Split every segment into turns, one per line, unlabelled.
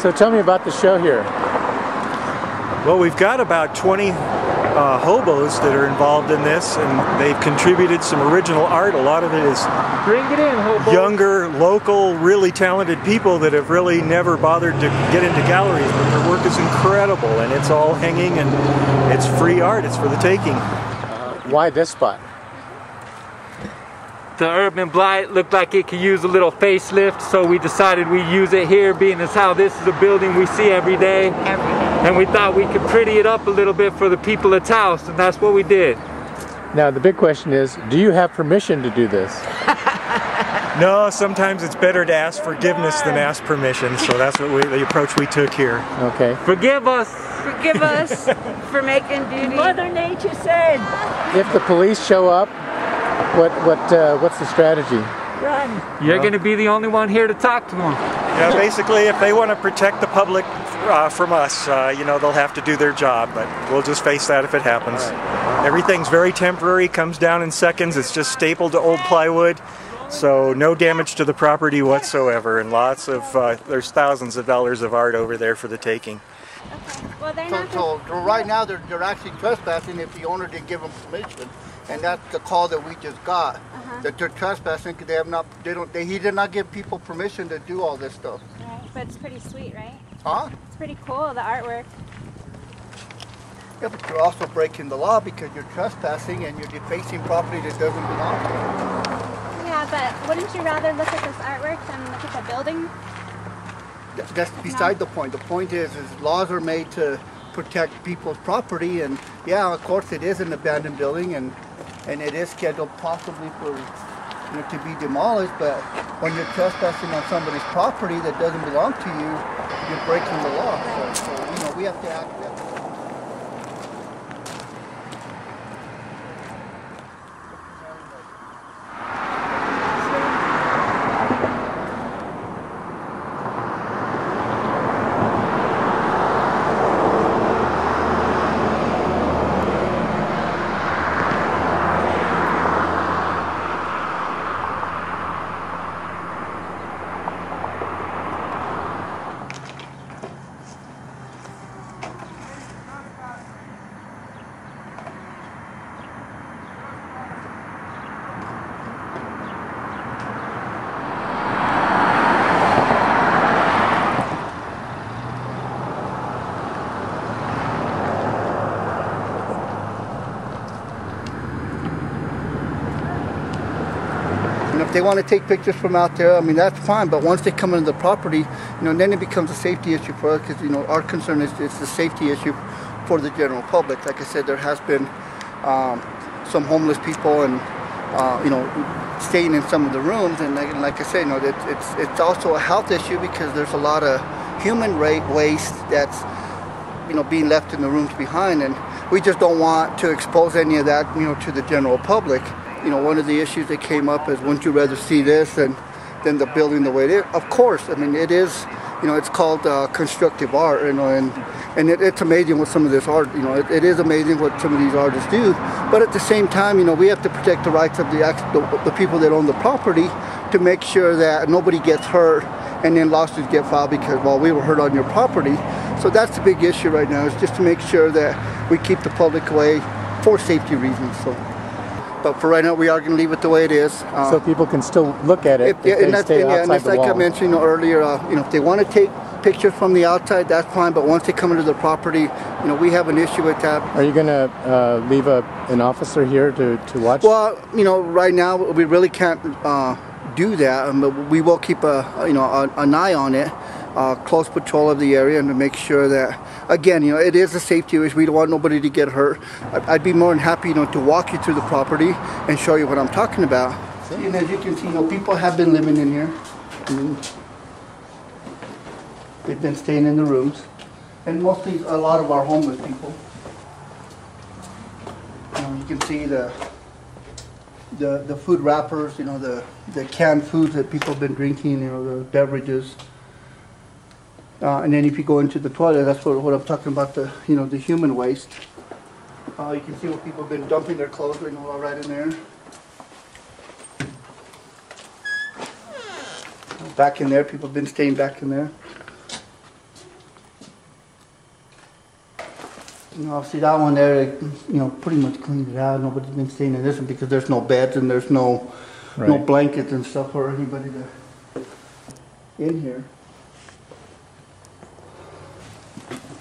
So tell me about the show here.
Well, we've got about 20 hobos that are involved in this, and they've contributed some original art. A lot of it is
Bring it in, hobo.
younger, local, really talented people that have really never bothered to get into galleries, but their work is incredible, and it's all hanging, and it's free art. It's for the taking.
Why this spot?
The urban blight looked like it could use a little facelift, so we decided we'd use it here, being as how this is a building we see every day. And we thought we could pretty it up a little bit for the people of Taos, and that's what we did.
Now the big question is, do you have permission to do this?
No, sometimes it's better to ask forgiveness than ask permission, so that's what the approach we took here.
Okay.
Forgive us.
Forgive us for making beauty.
Mother Nature said,
If the police show up, what's the strategy?
run.
You're going to be the only one here to talk to them.
Yeah, basically, if they want to protect the public from us, you know, they'll have to do their job, but we'll just face that if it happens. Everything's very temporary, comes down in seconds. It's just stapled to old plywood, so no damage to the property whatsoever, and lots of, there's thousands of dollars of art over there for the taking.
Okay. Well, they're not
So right now they're actually trespassing if the owner didn't give them permission, and that's the call that we just got. That they're trespassing because he did not give people permission to do all this stuff.
Right, but it's pretty sweet, right?
Huh?
It's pretty cool, the artwork.
Yeah, but you're also breaking the law because you're trespassing and you're defacing property that doesn't belong to you.
Yeah, but wouldn't you rather look at this artwork than look at the building?
That's beside the point. The point is laws are made to protect people's property, and yeah, of course it is an abandoned building, and it is scheduled possibly for to be demolished. But when you're trespassing on somebody's property that doesn't belong to you, you're breaking the law. So you know, we have to act. If they want to take pictures from out there, I mean, that's fine. But once they come into the property, you know, then it becomes a safety issue for us because, you know, our concern is it's a safety issue for the general public. Like I said, there has been some homeless people and, you know, staying in some of the rooms. And like I said, you know, it's also a health issue because there's a lot of human waste that's, you know, being left in the rooms behind. And we just don't want to expose any of that, you know, to the general public. You know, one of the issues that came up is, wouldn't you rather see this than the building the way it is? Of course. I mean, it is, you know, it's called constructive art, you know, and it's amazing what some of this art, you know, it is amazing what some of these artists do. But at the same time, you know, we have to protect the rights of the people that own the property to make sure that nobody gets hurt and then lawsuits get filed because, well, we were hurt on your property. So that's the big issue right now, is just to make sure that we keep the public away for safety reasons. So. But for right now, we are going to leave it the way it is.
So people can still look at it if they stay outside
and that's
the
like
wall.
I mentioned earlier, you know, if they want to take pictures from the outside, that's fine. But once they come into the property, you know, we have an issue with that.
Are you going to leave an officer here to watch?
Well, you know, right now we really can't do that, but we will keep an eye on it, close patrol of the area, and to make sure that, again, you know, it is a safety issue. We don't want nobody to get hurt. I'd be more than happy, you know, to walk you through the property and show you what I'm talking about. And as you can see, you know, people have been living in here. They've been staying in the rooms, and mostly a lot of our homeless people. You can see the food wrappers, you know, the canned foods that people have been drinking, you know, the beverages. And then if you go into the toilet, that's what I'm talking about, the human waste. You can see where people have been dumping their clothes, you know, all right in there. Back in there, people have been staying back in there. You know, obviously that one there, you know, pretty much cleaned it out. Nobody's been staying in this one because there's no beds and there's no blankets and stuff for anybody to in here.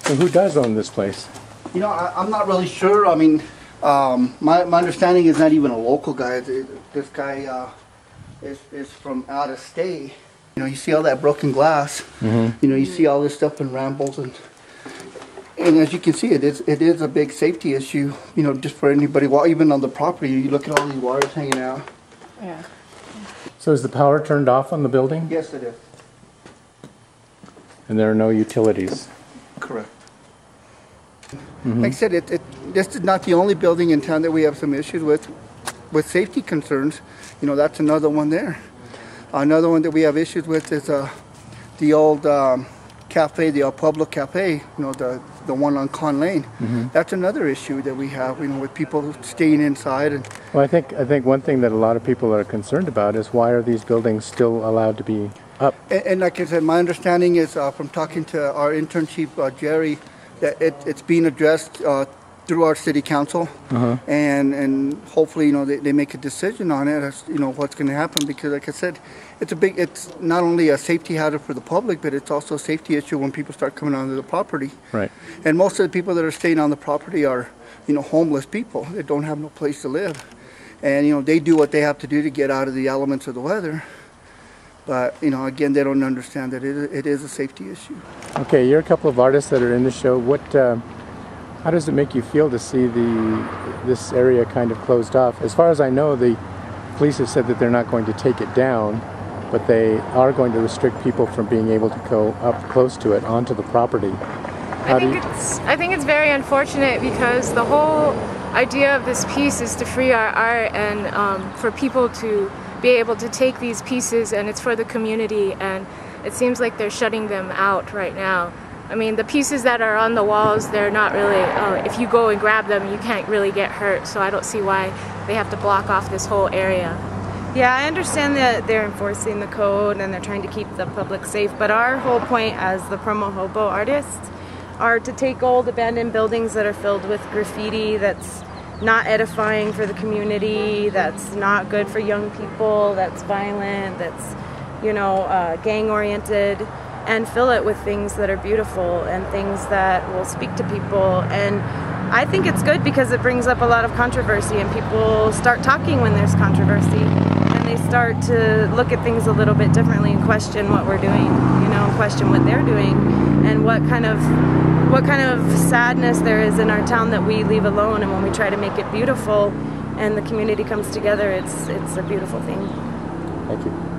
So who does own this place?
You know, I'm not really sure. I mean, my understanding is not even a local guy. This guy is from out of state. You know, you see all that broken glass. You know, you see all this stuff in rambles, and as you can see, it is a big safety issue. You know, just for anybody. Well, even on the property, you look at all these wires hanging out.
Yeah.
So is the power turned off on the building?
Yes, it is.
And there are no utilities?
Correct. Like I said, this is not the only building in town that we have some issues with safety concerns. You know, that's another one there. Another one that we have issues with is the old cafe, the El Pueblo Cafe. You know, the one on Con Lane. That's another issue that we have. You know, with people staying inside. And
well, I think one thing that a lot of people are concerned about is why are these buildings still allowed to be up?
And like I said, my understanding is from talking to our intern chief Jerry, that it's being addressed through our city council, and hopefully, you know, they make a decision on it as, you know, what's going to happen, because like I said, it's not only a safety hazard for the public, but it's also a safety issue when people start coming onto the property.
Right.
And most of the people that are staying on the property are, you know, homeless people. They don't have no place to live, and you know, they do what they have to do to get out of the elements of the weather. But, you know, again, they don't understand that it is a safety issue.
Okay, you're a couple of artists that are in the show. How does it make you feel to see this area kind of closed off? As far as I know, the police have said that they're not going to take it down, but they are going to restrict people from being able to go up close to it, onto the property.
I think it's very unfortunate, because the whole idea of this piece is to free our art and for people to be able to take these pieces, and it's for the community, and it seems like they're shutting them out right now. I mean, the pieces that are on the walls, they're not really, if you go and grab them, you can't really get hurt, so I don't see why they have to block off this whole area.
Yeah, I understand that they're enforcing the code and they're trying to keep the public safe, but our whole point as the Promo-Hobo artists are to take old abandoned buildings that are filled with graffiti that's not edifying for the community, that's not good for young people, that's violent, that's, you know, gang-oriented, and fill it with things that are beautiful and things that will speak to people. And I think it's good because it brings up a lot of controversy, and people start talking when there's controversy, and they start to look at things a little bit differently and question what we're doing, you know, question what they're doing, and what kind of sadness there is in our town that we leave alone. And when we try to make it beautiful and the community comes together, it's a beautiful thing.
Thank you.